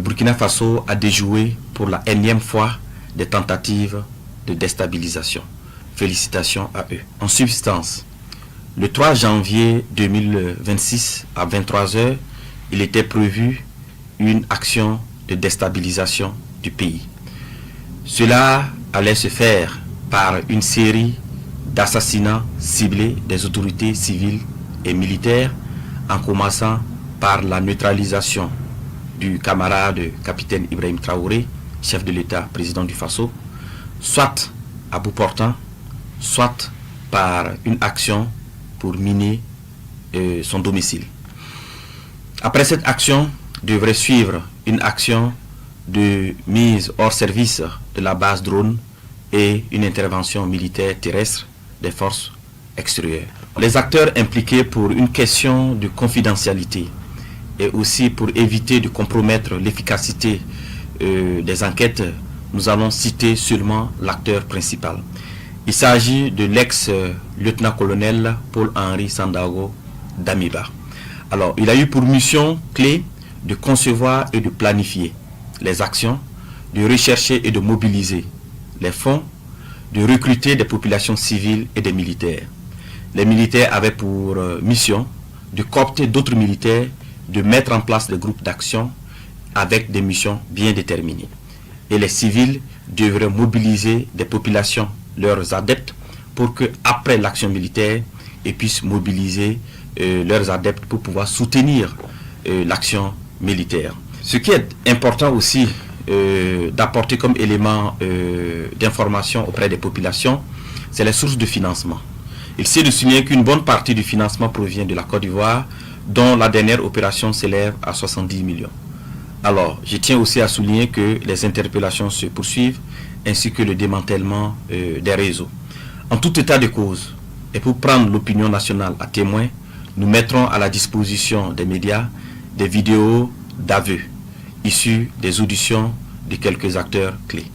le Burkina Faso a déjoué pour la énième fois des tentatives de déstabilisation. Félicitations à eux. En substance, le 3 janvier 2026 à 23 h, il était prévu une action de déstabilisation du pays. Cela allait se faire par une série d'assassinats ciblés des autorités civiles et militaires, en commençant par la neutralisation du camarade capitaine Ibrahim Traoré, chef de l'État, président du Faso, soit à bout portant, soit par une action pour miner son domicile. Après cette action, devrait suivre une action de mise hors service de la base drone et une intervention militaire terrestre des forces extérieures. Les acteurs impliqués pour une question de confidentialité et aussi pour éviter de compromettre l'efficacité des enquêtes, nous allons citer seulement l'acteur principal. Il s'agit de l'ex-lieutenant-colonel Paul-Henri Sandaogo Damiba. Alors, il a eu pour mission clé de concevoir et de planifier les actions, de rechercher et de mobiliser les fonds, de recruter des populations civiles et des militaires. Les militaires avaient pour mission de coopter d'autres militaires, de mettre en place des groupes d'action avec des missions bien déterminées. Et les civils devraient mobiliser des populations, leurs adeptes, pour que après l'action militaire, ils puissent mobiliser leurs adeptes pour pouvoir soutenir l'action militaire. Ce qui est important aussi d'apporter comme élément d'information auprès des populations, c'est les sources de financement. Il s'est de souligner qu'une bonne partie du financement provient de la Côte d'Ivoire, dont la dernière opération s'élève à 70 millions. Alors, je tiens aussi à souligner que les interpellations se poursuivent, ainsi que le démantèlement des réseaux. En tout état de cause, et pour prendre l'opinion nationale à témoin, nous mettrons à la disposition des médias des vidéos d'aveux issues des auditions de quelques acteurs clés.